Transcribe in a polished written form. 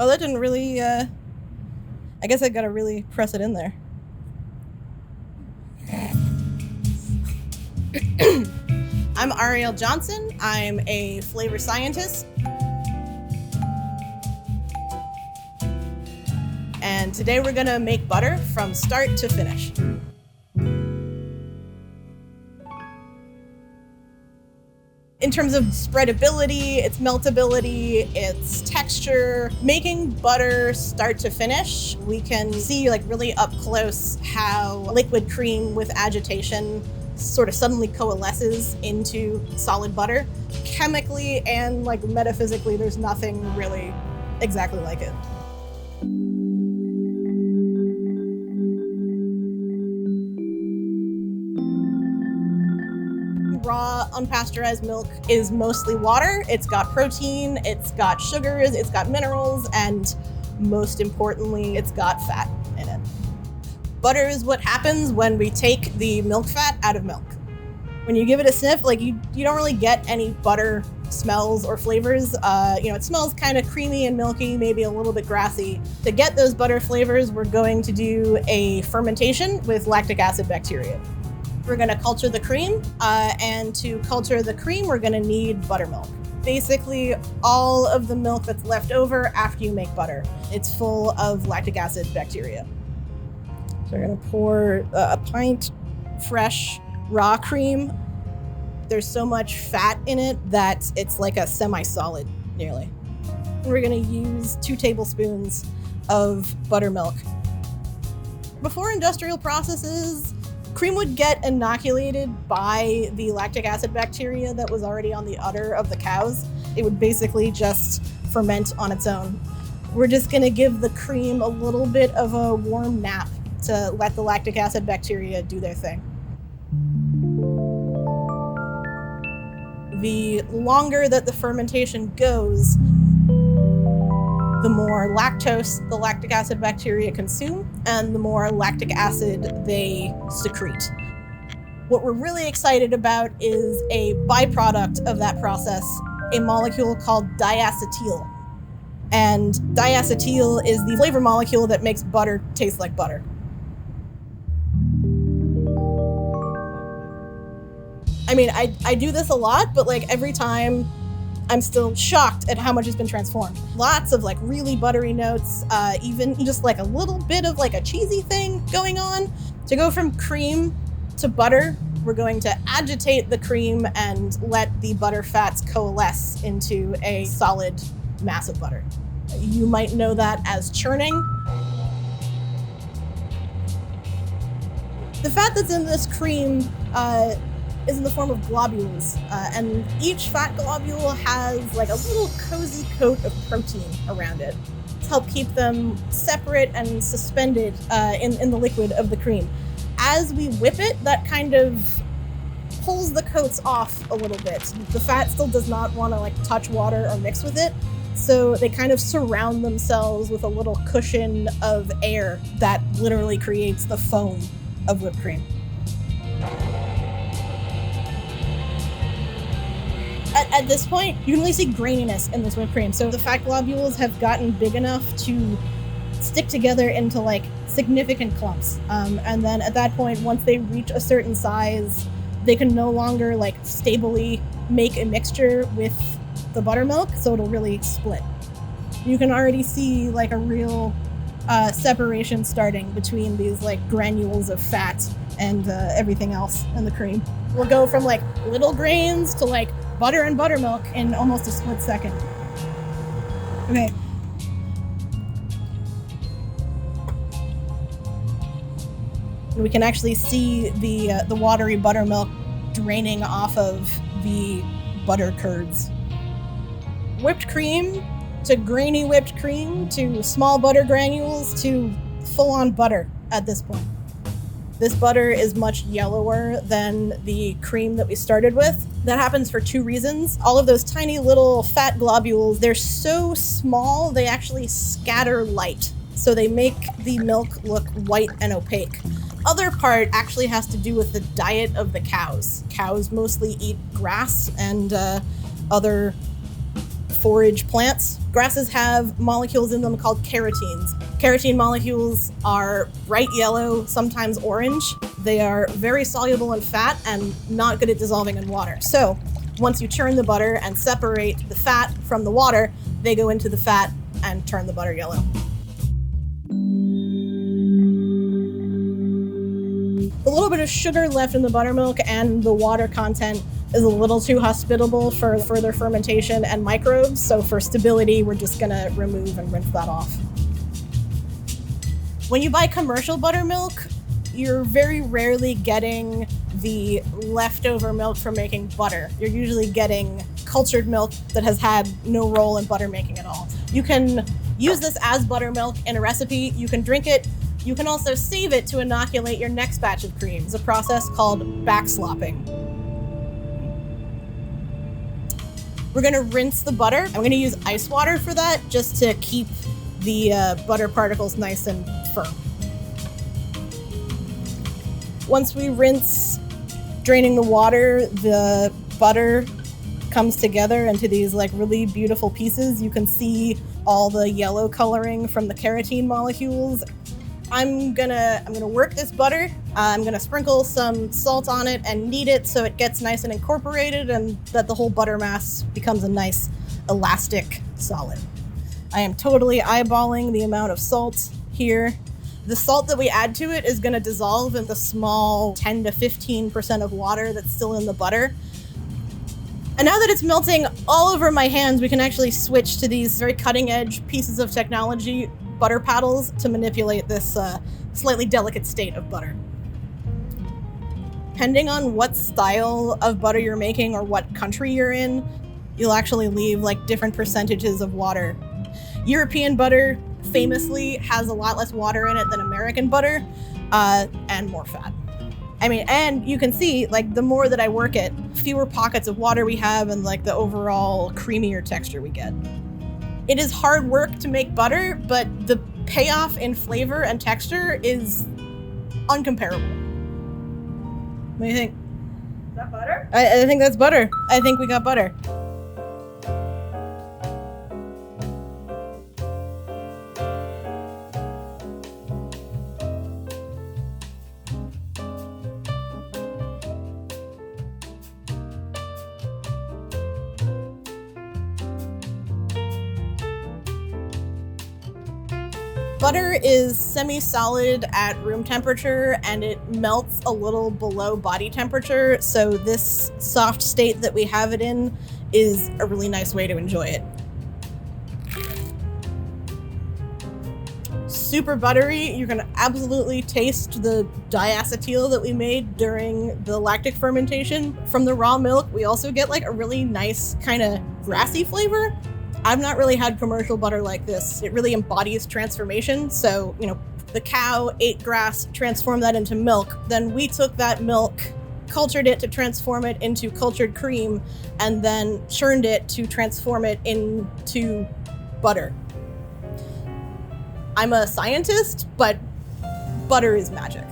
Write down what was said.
Oh, that didn't really, I guess I gotta really press it in there. I'm Arielle Johnson. I'm a flavor scientist. And today we're gonna make butter from start to finish. In terms of spreadability, its meltability, its texture, making butter start to finish, we can see like really up close how liquid cream with agitation sort of suddenly coalesces into solid butter. Chemically and like metaphysically, there's nothing really exactly like it. Raw, unpasteurized milk is mostly water. It's got protein, it's got sugars, it's got minerals, and most importantly, it's got fat in it. Butter is what happens when we take the milk fat out of milk. When you give it a sniff, like you don't really get any butter smells or flavors. It smells kind of creamy and milky, maybe a little bit grassy. To get those butter flavors, we're going to do a fermentation with lactic acid bacteria. We're gonna culture the cream, and to culture the cream, we're gonna need buttermilk. Basically, all of the milk that's left over after you make butter. It's full of lactic acid bacteria. So we're gonna pour a pint fresh raw cream. There's so much fat in it that it's like a semi-solid, nearly. We're gonna use 2 tablespoons of buttermilk. Before industrial processes, cream would get inoculated by the lactic acid bacteria that was already on the udder of the cows. It would basically just ferment on its own. We're just gonna give the cream a little bit of a warm nap to let the lactic acid bacteria do their thing. The longer that the fermentation goes, the more lactose the lactic acid bacteria consume, and the more lactic acid they secrete. What we're really excited about is a byproduct of that process, a molecule called diacetyl. And diacetyl is the flavor molecule that makes butter taste like butter. I mean, I do this a lot, but like every time I'm still shocked at how much has been transformed. Lots of like really buttery notes, even just like a little bit of like a cheesy thing going on. To go from cream to butter, we're going to agitate the cream and let the butter fats coalesce into a solid mass of butter. You might know that as churning. The fat that's in this cream is in the form of globules, and each fat globule has like a little cozy coat of protein around it to help keep them separate and suspended in the liquid of the cream. As we whip it, that kind of pulls the coats off a little bit. The fat still does not want to like touch water or mix with it, so they kind of surround themselves with a little cushion of air that literally creates the foam of whipped cream. At this point, you can really see graininess in this whipped cream. So the fat globules have gotten big enough to stick together into like significant clumps. And then at that point, once they reach a certain size, they can no longer like stably make a mixture with the buttermilk, so it'll really split. You can already see like a real separation starting between these like granules of fat and everything else in the cream. We'll go from like little grains to like butter and buttermilk in almost a split second. Okay. And we can actually see the watery buttermilk draining off of the butter curds. Whipped cream to grainy whipped cream to small butter granules to full-on butter at this point. This butter is much yellower than the cream that we started with. That happens for 2 reasons. All of those tiny little fat globules, they're so small, they actually scatter light. So they make the milk look white and opaque. Other part actually has to do with the diet of the cows. Cows mostly eat grass and other forage plants. Grasses have molecules in them called carotenes. Carotene molecules are bright yellow, sometimes orange. They are very soluble in fat and not good at dissolving in water. So once you churn the butter and separate the fat from the water, they go into the fat and turn the butter yellow. The little bit of sugar left in the buttermilk and the water content is a little too hospitable for further fermentation and microbes, so for stability, we're just gonna remove and rinse that off. When you buy commercial buttermilk, you're very rarely getting the leftover milk from making butter. You're usually getting cultured milk that has had no role in butter making at all. You can use this as buttermilk in a recipe, you can drink it. You can also save it to inoculate your next batch of cream. It's a process called backslopping. We're gonna rinse the butter. I'm gonna use ice water for that just to keep the butter particles nice and firm. Once we rinse, draining the water, the butter comes together into these like really beautiful pieces. You can see all the yellow coloring from the carotene molecules. I'm gonna work this butter. I'm gonna sprinkle some salt on it and knead it so it gets nice and incorporated and that the whole butter mass becomes a nice elastic solid. I am totally eyeballing the amount of salt here. The salt that we add to it is gonna dissolve in the small 10 to 15% of water that's still in the butter. And now that it's melting all over my hands, we can actually switch to these very cutting edge pieces of technology, butter paddles, to manipulate this slightly delicate state of butter. Depending on what style of butter you're making or what country you're in, you'll actually leave like different percentages of water. European butter famously has a lot less water in it than American butter, and more fat. I mean, and you can see, like, the more that I work it, fewer pockets of water we have and like the overall creamier texture we get. It is hard work to make butter, but the payoff in flavor and texture is uncomparable. What do you think? Is that butter? I think that's butter. I think we got butter. Butter is semi-solid at room temperature and it melts a little below body temperature, so this soft state that we have it in is a really nice way to enjoy it. Super buttery. You're gonna absolutely taste the diacetyl that we made during the lactic fermentation. From the raw milk, we also get like a really nice kind of grassy flavor. I've not really had commercial butter like this. It really embodies transformation. So, you know, the cow ate grass, transformed that into milk. Then we took that milk, cultured it to transform it into cultured cream, and then churned it to transform it into butter. I'm a scientist, but butter is magic.